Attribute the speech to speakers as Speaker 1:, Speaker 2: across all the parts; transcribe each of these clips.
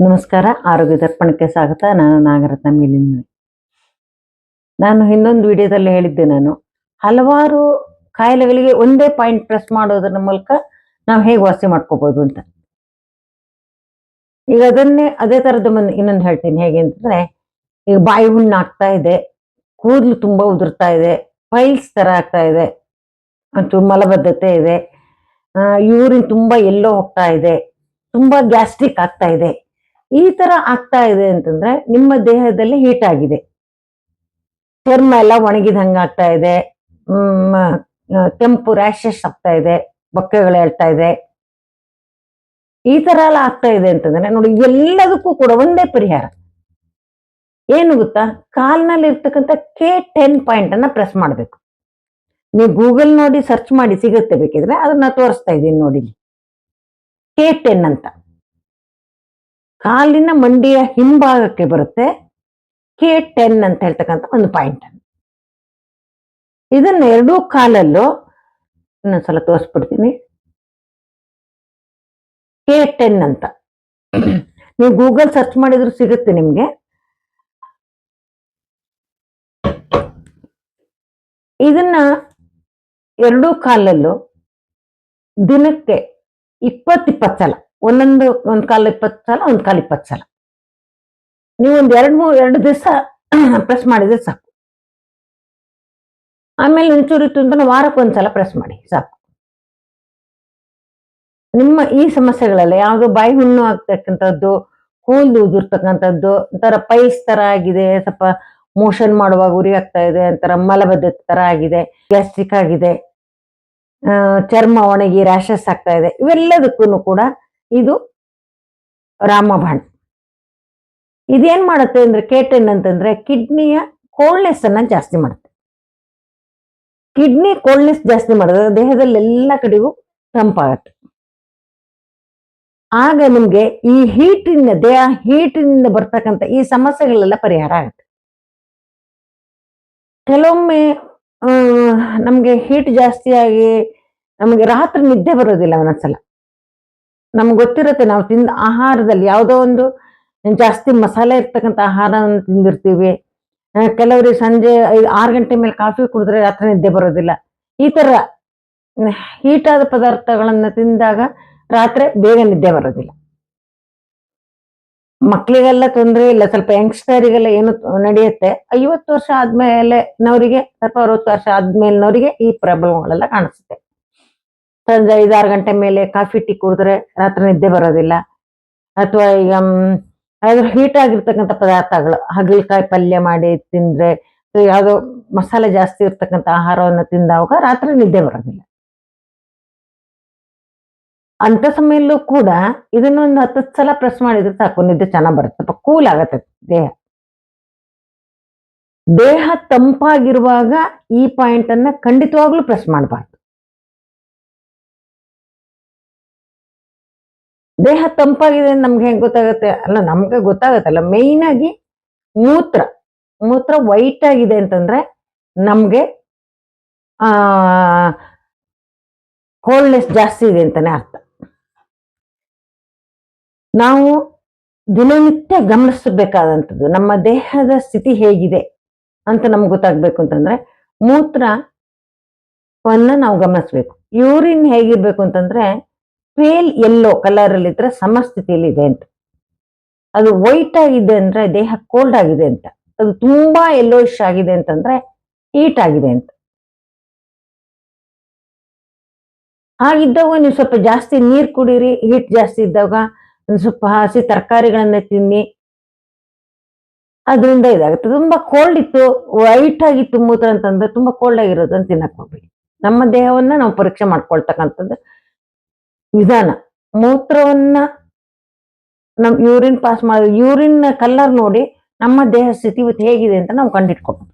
Speaker 1: ನಮಸ್ಕಾರ, ಆರೋಗ್ಯ ದರ್ಪಣಕ್ಕೆ ಸ್ವಾಗತ. ನಾನು ನಾಗರತ್ನ ಮೇಲಿನ. ನಾನು ಇನ್ನೊಂದು ವಿಡಿಯೋದಲ್ಲಿ ಹೇಳಿದ್ದೆ, ನಾನು ಹಲವಾರು ಕಾಯಿಲೆಗಳಿಗೆ ಒಂದೇ ಪಾಯಿಂಟ್ ಪ್ರೆಸ್ ಮಾಡೋದ್ರ ಮೂಲಕ ನಾವು ಹೇಗೆ ವಾಸಿ ಮಾಡ್ಕೋಬಹುದು ಅಂತ. ಈಗ ಅದೇ ತರದ ಇನ್ನೊಂದು ಹೇಳ್ತೀನಿ. ಹೇಗೆ ಅಂತಂದ್ರೆ, ಈಗ ಬಾಯಿ ಹುಣ್ಣು ಆಗ್ತಾ ಇದೆ, ಕೂದಲು ತುಂಬಾ ಉದುರ್ತಾ ಇದೆ, ಪೈಲ್ಸ್ ತರ ಆಗ್ತಾ ಇದೆ, ಮತ್ತು ಮಲಬದ್ಧತೆ ಇದೆ, ಯೂರಿನ್ ತುಂಬಾ ಎಲ್ಲೋ ಹೋಗ್ತಾ ಇದೆ, ತುಂಬಾ ಗ್ಯಾಸ್ಟ್ರಿಕ್ ಆಗ್ತಾ ಇದೆ. ಈ ತರ ಆಗ್ತಾ ಇದೆ ಅಂತಂದ್ರೆ ನಿಮ್ಮ ದೇಹದಲ್ಲಿ ಹೀಟ್ ಆಗಿದೆ, ಚರ್ಮ ಎಲ್ಲ ಒಣಗಿದಂಗ ಆಗ್ತಾ ಇದೆ, ಕೆಂಪು ರ್ಯಾಷಸ್ ಆಗ್ತಾ ಇದೆ, ಬೊಕ್ಕೆಗಳು ಹೇಳ್ತಾ ಇದೆ. ಈ ತರ ಎಲ್ಲ ಆಗ್ತಾ ಇದೆ ಅಂತಂದ್ರೆ ನೋಡಿ, ಎಲ್ಲದಕ್ಕೂ ಕೂಡ ಒಂದೇ ಪರಿಹಾರ ಏನು ಗೊತ್ತಾ? ಕಾಲ್ನಲ್ಲಿ ಇರ್ತಕ್ಕಂಥ K10 ಪಾಯಿಂಟ್ ಅನ್ನ ಪ್ರೆಸ್ ಮಾಡ್ಬೇಕು. ನೀವು ಗೂಗಲ್ ನೋಡಿ ಸರ್ಚ್ ಮಾಡಿ ಸಿಗುತ್ತೆ, ಬೇಕಿದ್ರೆ ಅದನ್ನ ತೋರಿಸ್ತಾ ಇದ್ದೀನಿ ನೋಡಿ. K10 ಅಂತ ಕಾಲಿನ ಮಂಡಿಯ ಹಿಂಭಾಗಕ್ಕೆ ಬರುತ್ತೆ. K10 ಅಂತ ಹೇಳ್ತಕ್ಕಂಥ ಒಂದು ಪಾಯಿಂಟ್. ಇದನ್ನ ಎರಡೂ ಕಾಲಲ್ಲೂ ಇನ್ನೊಂದ್ಸಲ ತೋರಿಸ್ಬಿಡ್ತೀನಿ. K10 ಅಂತ ನೀವು ಗೂಗಲ್ ಸರ್ಚ್ ಮಾಡಿದ್ರು ಸಿಗುತ್ತೆ ನಿಮ್ಗೆ. ಇದನ್ನ ಎರಡೂ ಕಾಲಲ್ಲೂ ದಿನಕ್ಕೆ 20 ಸಲ, ಒಂದ್ ಕಾಲ 20 ಸಲ, ಒಂದ್ ಕಾಲ 20 ಸಲ ನೀವು ಎರಡು ದಿವಸ ಪ್ರೆಸ್ ಮಾಡಿದ್ರೆ ಸಾಕು. ಆಮೇಲೆ ಒಂಚೂರಿತ್ತು ಅಂತ ವಾರಕ್ಕೊಂದ್ಸಲ ಪ್ರೆಸ್ ಮಾಡಿ ಸಾಕು. ನಿಮ್ಮ ಈ ಸಮಸ್ಯೆಗಳೆಲ್ಲ ಯಾವುದು ಬಾಯಿ ಹುಣ್ಣು ಆಗ್ತಕ್ಕಂಥದ್ದು, ಕೂದಲು ಉದುರ್ತಕ್ಕಂಥದ್ದು, ಒಂಥರ ಪೈಲ್ಸ್ ತರ ಆಗಿದೆ, ಸ್ವಲ್ಪ ಮೋಷನ್ ಮಾಡುವಾಗ ಉರಿ ಆಗ್ತಾ ಇದೆ, ಒಂಥರ ಮಲಬದ್ಧತೆ ತರ ಆಗಿದೆ, ಗ್ಯಾಸ್ಟ್ರಿಕ್ ಆಗಿದೆ, ಚರ್ಮ ಒಣಗಿ ರ್ಯಾಷಸ್ ಆಗ್ತಾ ಇದೆ, ಇವೆಲ್ಲದಕ್ಕೂ ಕೂಡ ಇದು ರಾಮಬಾಣ. ಇದೇನ್ ಮಾಡುತ್ತೆ ಅಂದ್ರೆ K10 ಅಂತಂದ್ರೆ ಕಿಡ್ನಿಯ ಕೋಲ್ಡ್ನೆಸ್ ಅನ್ನ ಜಾಸ್ತಿ ಮಾಡುತ್ತೆ. ಕಿಡ್ನಿ ಕೋಲ್ಡ್ನೆಸ್ ಜಾಸ್ತಿ ಮಾಡಿದ್ರೆ ದೇಹದಲ್ಲಿ ಎಲ್ಲ ಕಡೆಗೂ ತಂಪಾಗತ್ತೆ. ಆಗ ನಿಮ್ಗೆ ಈ ದೇಹ ಹೀಟಿನಿಂದ ಬರ್ತಕ್ಕಂಥ ಈ ಸಮಸ್ಯೆಗಳೆಲ್ಲ ಪರಿಹಾರ ಆಗುತ್ತೆ. ಕೆಲವೊಮ್ಮೆ ನಮ್ಗೆ ಹೀಟ್ ಜಾಸ್ತಿ ಆಗಿ ನಮ್ಗೆ ರಾತ್ರಿ ನಿದ್ದೆ ಬರೋದಿಲ್ಲ. ಒಂದೊಂದ್ಸಲ ನಮ್ಗೆ ಗೊತ್ತಿರುತ್ತೆ, ನಾವು ತಿಂದ ಆಹಾರದಲ್ಲಿ ಯಾವುದೋ ಒಂದು ಜಾಸ್ತಿ ಮಸಾಲೆ ಇರ್ತಕ್ಕಂಥ ಆಹಾರವನ್ನು ತಿಂದಿರ್ತೀವಿ. ಕೆಲವರಿಗೆ ಸಂಜೆ 6 ಗಂಟೆ ಮೇಲೆ ಕಾಫಿ ಕುಡಿದ್ರೆ ರಾತ್ರಿ ನಿದ್ದೆ ಬರೋದಿಲ್ಲ. ಈ ತರ ಹೀಟಾದ ಪದಾರ್ಥಗಳನ್ನ ತಿಂದಾಗ ರಾತ್ರಿ ಬೇಗ ನಿದ್ದೆ ಬರೋದಿಲ್ಲ. ಮಕ್ಕಳಿಗೆಲ್ಲ ತೊಂದರೆ ಇಲ್ಲ, ಸ್ವಲ್ಪ ಯಂಗ್ಸ್ಟರಿಗೆಲ್ಲ ಏನು ನಡೆಯುತ್ತೆ. 50 ವರ್ಷ ಆದ್ಮೇಲೆ ನವರಿಗೆ, ಸ್ವಲ್ಪ 60 ವರ್ಷ ಆದ್ಮೇಲಿನವರಿಗೆ ಈ ಪ್ರಾಬ್ಲಮ್ಗಳೆಲ್ಲ ಕಾಣಿಸುತ್ತೆ. ಸಂಜೆ 5-6 ಗಂಟೆ ಮೇಲೆ ಕಾಫಿ ಟೀ ಕುಡಿದ್ರೆ ರಾತ್ರಿ ನಿದ್ದೆ ಬರೋದಿಲ್ಲ. ಅಥವಾ ಈಗ ಹೀಟ್ ಆಗಿರ್ತಕ್ಕಂಥ ಪದಾರ್ಥಗಳು, ಹಾಗಲಕಾಯಿ ಪಲ್ಯ ಮಾಡಿ ತಿಂದ್ರೆ, ಯಾವುದೋ ಮಸಾಲೆ ಜಾಸ್ತಿ ಇರ್ತಕ್ಕಂಥ ಆಹಾರವನ್ನು ತಿಂದಾಗ ರಾತ್ರಿ ನಿದ್ದೆ ಬರೋದಿಲ್ಲ. ಅಂತ ಸಮಯಲ್ಲೂ ಕೂಡ ಇದನ್ನೊಂದು 10 ಸಲ ಪ್ರೆಸ್ ಮಾಡಿದ್ರೆ ಸಾಕು, ನಿದ್ದೆ ಚೆನ್ನಾಗ್ ಬರುತ್ತೆ, ಸ್ವಲ್ಪ ಕೂಲ್ ಆಗತ್ತೆ ದೇಹ. ದೇಹ ತಂಪಾಗಿರುವಾಗ ಈ ಪಾಯಿಂಟ್ ಅನ್ನ ಖಂಡಿತವಾಗ್ಲೂ ಪ್ರೆಸ್ ಮಾಡಬಾರ್ದು. ದೇಹ ತಂಪಾಗಿದೆ ನಮ್ಗೆ ಹೆಂಗ್ ಗೊತ್ತಾಗತ್ತೆ? ಅಲ್ಲ, ನಮ್ಗೆ ಗೊತ್ತಾಗತ್ತಲ್ಲ, ಮೇಯ್ನ್ ಆಗಿ ಮೂತ್ರ ವೈಟ್ ಆಗಿದೆ ಅಂತಂದ್ರೆ ನಮ್ಗೆ ಕೋಲ್ಡ್ನೆಸ್ ಜಾಸ್ತಿ ಇದೆ ಅಂತಾನೆ ಅರ್ಥ. ನಾವು ದಿನನಿತ್ಯ ಗಮನಿಸಬೇಕಾದಂಥದ್ದು ನಮ್ಮ ದೇಹದ ಸ್ಥಿತಿ ಹೇಗಿದೆ ಅಂತ ನಮ್ಗೆ ಗೊತ್ತಾಗ್ಬೇಕು ಅಂತಂದ್ರೆ ಮೂತ್ರವನ್ನ ನಾವು ಗಮನಿಸ್ಬೇಕು. ಯೂರಿನ್ ಹೇಗಿರ್ಬೇಕು ಅಂತಂದ್ರೆ ಪೇಲ್ ಯೆಲ್ಲೋ ಕಲರ್ ಅಲ್ಲಿ ಇದ್ರೆ ಸಮಸ್ಥಿತಿಯಲ್ಲಿ ಇದೆ ಅಂತ. ಅದು ವೈಟ್ ಆಗಿದೆ ಅಂದ್ರೆ ದೇಹ ಕೋಲ್ಡ್ ಆಗಿದೆ ಅಂತ. ಅದು ತುಂಬಾ ಯೆಲ್ಲೋಯಿಶ್ ಆಗಿದೆ ಅಂತಂದ್ರೆ ಹೀಟ್ ಆಗಿದೆ ಅಂತ. ಹಾಗಿದ್ದಾಗ ನೀವು ಸ್ವಲ್ಪ ಜಾಸ್ತಿ ನೀರ್ ಕುಡೀರಿ. ಹೀಟ್ ಜಾಸ್ತಿ ಇದ್ದಾಗ ಒಂದು ಸ್ವಲ್ಪ ಹಸಿ ತರಕಾರಿಗಳನ್ನ ತಿನ್ನಿ, ಅದರಿಂದ ಇದಾಗುತ್ತೆ. ತುಂಬಾ ಕೋಲ್ಡ್ ಇತ್ತು, ವೈಟ್ ಆಗಿತ್ತು ಮೂತ್ರ ಅಂತಂದ್ರೆ ತುಂಬಾ ಕೋಲ್ಡ್ ಆಗಿರೋದನ್ನ ತಿನ್ನಕ್ ಹೋಗ್ಬೇಡಿ. ನಮ್ಮ ದೇಹವನ್ನ ನಾವು ಪರೀಕ್ಷೆ ಮಾಡ್ಕೊಳ್ತಕ್ಕಂಥದ್ದು ವಿಧಾನ. ಮೂತ್ರವನ್ನ ನಮ್ ಯೂರಿನ್ ಪಾಸ್ ಮಾಡಿ, ಯೂರಿನ್ ಕಲರ್ ನೋಡಿ ನಮ್ಮ ದೇಹ ಸ್ಥಿತಿ ಇವತ್ತು ಹೇಗಿದೆ ಅಂತ ನಾವು ಕಂಡಿಟ್ಕೊಬಹುದು.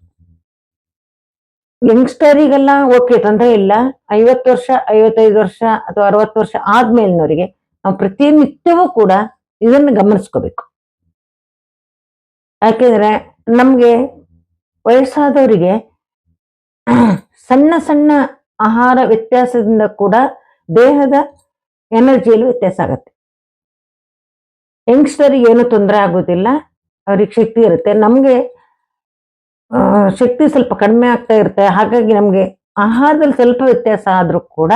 Speaker 1: ಯಂಗ್ಸ್ಟರಿಗೆಲ್ಲ ಓಕೆ, ತೊಂದರೆ ಇಲ್ಲ. 50 ವರ್ಷ, 55 ವರ್ಷ ಅಥವಾ 60 ವರ್ಷ ಆದ್ಮೇಲಿನವರಿಗೆ ನಾವು ಪ್ರತಿನಿತ್ಯವೂ ಕೂಡ ಇದನ್ನು ಗಮನಿಸ್ಕೋಬೇಕು. ಯಾಕೆಂದ್ರೆ ನಮ್ಗೆ ವಯಸ್ಸಾದವರಿಗೆ ಸಣ್ಣ ಸಣ್ಣ ಆಹಾರ ವ್ಯತ್ಯಾಸದಿಂದ ಕೂಡ ದೇಹದ ಎನರ್ಜಿಯಲ್ಲಿ ವ್ಯತ್ಯಾಸ ಆಗುತ್ತೆ. ಯಂಗ್ಸ್ಟರಿಗೆ ಏನು ತೊಂದರೆ ಆಗೋದಿಲ್ಲ, ಅವ್ರಿಗೆ ಶಕ್ತಿ ಇರುತ್ತೆ. ನಮ್ಗೆ ಶಕ್ತಿ ಸ್ವಲ್ಪ ಕಡಿಮೆ ಆಗ್ತಾ ಇರುತ್ತೆ. ಹಾಗಾಗಿ ನಮ್ಗೆ ಆಹಾರದಲ್ಲಿ ಸ್ವಲ್ಪ ವ್ಯತ್ಯಾಸ ಆದ್ರೂ ಕೂಡ,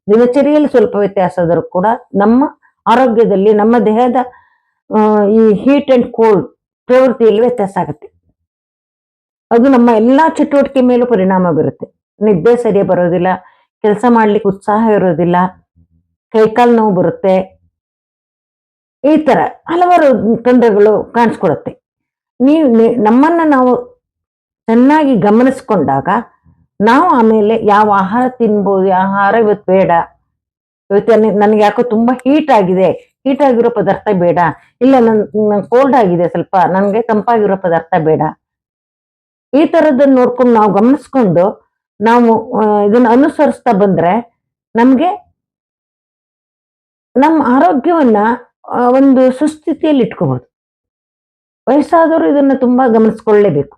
Speaker 1: ದಿನಚರಿಯಲ್ಲಿ ಸ್ವಲ್ಪ ವ್ಯತ್ಯಾಸ ಆದ್ರೂ ಕೂಡ ನಮ್ಮ ಆರೋಗ್ಯದಲ್ಲಿ, ನಮ್ಮ ದೇಹದ ಈ ಹೀಟ್ ಅಂಡ್ ಕೋಲ್ಡ್ ಪ್ರವೃತ್ತಿಯಲ್ಲಿ ವ್ಯತ್ಯಾಸ ಆಗುತ್ತೆ. ಅದು ನಮ್ಮ ಎಲ್ಲಾ ಚಟುವಟಿಕೆ ಮೇಲೂ ಪರಿಣಾಮ ಬೀರುತ್ತೆ. ನಿದ್ದೆ ಸರಿ ಬರೋದಿಲ್ಲ, ಕೆಲಸ ಮಾಡ್ಲಿಕ್ಕೆ ಉತ್ಸಾಹ ಇರೋದಿಲ್ಲ, ಕೈಕಾಲು ನೋವು ಬರುತ್ತೆ, ಈ ತರ ಹಲವಾರು ತೊಂದರೆಗಳು ಕಾಣಿಸ್ಕೊಡುತ್ತೆ. ನಮ್ಮನ್ನ ನಾವು ಚೆನ್ನಾಗಿ ಗಮನಿಸ್ಕೊಂಡಾಗ ನಾವು ಆಮೇಲೆ ಯಾವ ಆಹಾರ ತಿನ್ಬೋದು, ಆಹಾರ ಇವತ್ತು ಬೇಡ, ಇವತ್ತು ನನಗೆ ಯಾಕೋ ತುಂಬಾ ಹೀಟ್ ಆಗಿರೋ ಪದಾರ್ಥ ಬೇಡ, ಇಲ್ಲ ನನ್ ಕೋಲ್ಡ್ ಆಗಿದೆ, ಸ್ವಲ್ಪ ನನ್ಗೆ ತಂಪಾಗಿರೋ ಪದಾರ್ಥ ಬೇಡ, ಈ ತರದನ್ನ ನೋಡ್ಕೊಂಡು ನಾವು ಗಮನಿಸ್ಕೊಂಡು ನಾವು ಇದನ್ನ ಅನುಸರಿಸ್ತಾ ಬಂದ್ರೆ ನಮ್ಗೆ ನಮ್ಮ ಆರೋಗ್ಯವನ್ನ ಒಂದು ಸುಸ್ಥಿತಿಯಲ್ಲಿ ಇಟ್ಕೋಬಹುದು. ವಯಸ್ಸಾದವರು ಇದನ್ನ ತುಂಬಾ ಗಮನಿಸ್ಕೊಳ್ಳೇಬೇಕು.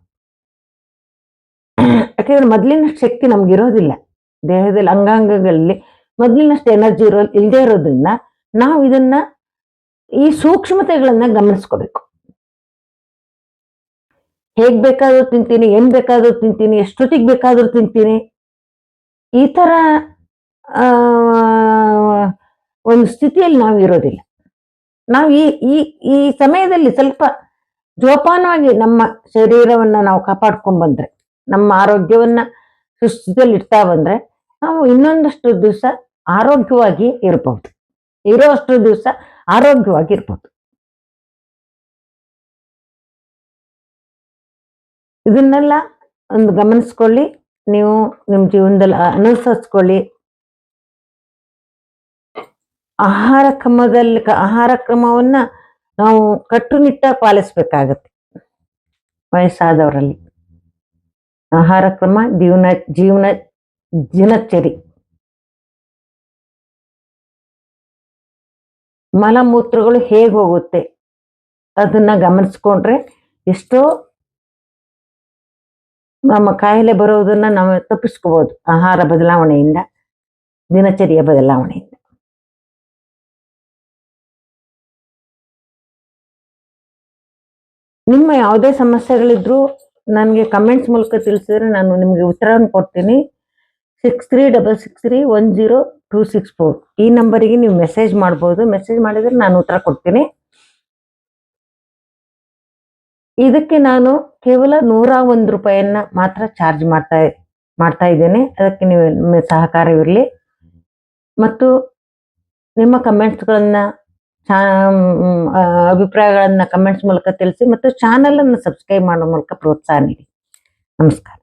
Speaker 1: ಯಾಕಂದ್ರೆ ಮೊದ್ಲಿನಷ್ಟು ಶಕ್ತಿ ನಮ್ಗಿರೋದಿಲ್ಲ, ದೇಹದಲ್ಲಿ ಅಂಗಾಂಗಗಳಲ್ಲಿ ಮೊದ್ಲಿನಷ್ಟು ಎನರ್ಜಿ ಇಲ್ಲದೆ ಇರೋದ್ರಿಂದ ನಾವು ಇದನ್ನ ಈ ಸೂಕ್ಷ್ಮತೆಗಳನ್ನ ಗಮನಿಸ್ಕೋಬೇಕು. ಹೇಗ್ ಬೇಕಾದ್ರೂ ತಿಂತೀನಿ, ಏನ್ ಬೇಕಾದ್ರೂ ತಿಂತೀನಿ, ಎಷ್ಟೊತ್ತಿಗೆ ಬೇಕಾದ್ರೂ ತಿಂತೀನಿ, ಈ ತರ ಒಂದು ಸ್ಥಿತಿಯಲ್ಲಿ ನಾವು ಇರೋದಿಲ್ಲ. ನಾವು ಈ ಸಮಯದಲ್ಲಿ ಸ್ವಲ್ಪ ಜೋಪಾನವಾಗಿ ನಮ್ಮ ಶರೀರವನ್ನ ನಾವು ಕಾಪಾಡ್ಕೊಂಡ್ ಬಂದ್ರೆ, ನಮ್ಮ ಆರೋಗ್ಯವನ್ನ ಸುಸ್ಥಿತಿಯಲ್ಲಿ ಇಡ್ತಾ ಬಂದ್ರೆ ನಾವು ಇನ್ನೊಂದಷ್ಟು ದಿವಸ ಆರೋಗ್ಯವಾಗಿ ಇರ್ಬಹುದು, ಇರೋಷ್ಟು ದಿವಸ ಆರೋಗ್ಯವಾಗಿ ಇರ್ಬಹುದು. ಇದನ್ನೆಲ್ಲ ಒಂದು ಗಮನಿಸ್ಕೊಳ್ಳಿ, ನೀವು ನಿಮ್ ಜೀವನದಲ್ಲಿ ಅನುಸರಿಸ್ಕೊಳ್ಳಿ. ಆಹಾರ ಕ್ರಮವನ್ನ ನಾವು ಕಟ್ಟುನಿಟ್ಟಾಗಿ ಪಾಲಿಸ್ಬೇಕಾಗತ್ತೆ. ವಯಸ್ಸಾದವರಲ್ಲಿ ಆಹಾರ ಕ್ರಮ, ಜೀವನ ದಿನಚರಿ, ಮಲಮೂತ್ರಗಳು ಹೇಗೆ ಹೋಗುತ್ತೆ ಅದನ್ನ ಗಮನಿಸ್ಕೊಂಡ್ರೆ ಎಷ್ಟೋ ನಮ್ಮ ಕಾಯಿಲೆ ಬರೋದನ್ನ ನಾವು ತಪ್ಪಿಸ್ಕೋಬಹುದು. ಆಹಾರ ಬದಲಾವಣೆಯಿಂದ, ದಿನಚರಿಯ ಬದಲಾವಣೆಯಿಂದ. ನಿಮ್ಮ ಯಾವುದೇ ಸಮಸ್ಯೆಗಳಿದ್ರು ನನಗೆ ಕಮೆಂಟ್ಸ್ ಮೂಲಕ ತಿಳಿಸಿದ್ರೆ ನಾನು ನಿಮಗೆ ಉತ್ತರವನ್ನು ಕೊಡ್ತೀನಿ. 6366310264 ಈ ನಂಬರಿಗೆ ನೀವು ಮೆಸೇಜ್ ಮಾಡ್ಬೋದು. ಮೆಸೇಜ್ ಮಾಡಿದ್ರೆ ನಾನು ಉತ್ತರ ಕೊಡ್ತೀನಿ. ಇದಕ್ಕೆ ನಾನು ಕೇವಲ 101 ರೂಪಾಯಿಯನ್ನ ಮಾತ್ರ ಚಾರ್ಜ್ ಮಾಡ್ತಾ ಇದ್ದೇನೆ. ಅದಕ್ಕೆ ನೀವು ನಿಮ್ಮ ಸಹಕಾರವಿರಲಿ. ಮತ್ತು ನಿಮ್ಮ ಕಮೆಂಟ್ಸ್ಗಳನ್ನ, ಅಭಿಪ್ರಾಯಗಳನ್ನ ಕಮೆಂಟ್ಸ್ ಮೂಲಕ ತಿಳಿಸಿ ಮತ್ತು ಚಾನಲ್ ಅನ್ನು ಸಬ್ಸ್ಕ್ರೈಬ್ ಮಾಡೋ ಮೂಲಕ ಪ್ರೋತ್ಸಾಹ ನೀಡಿ. ನಮಸ್ಕಾರ.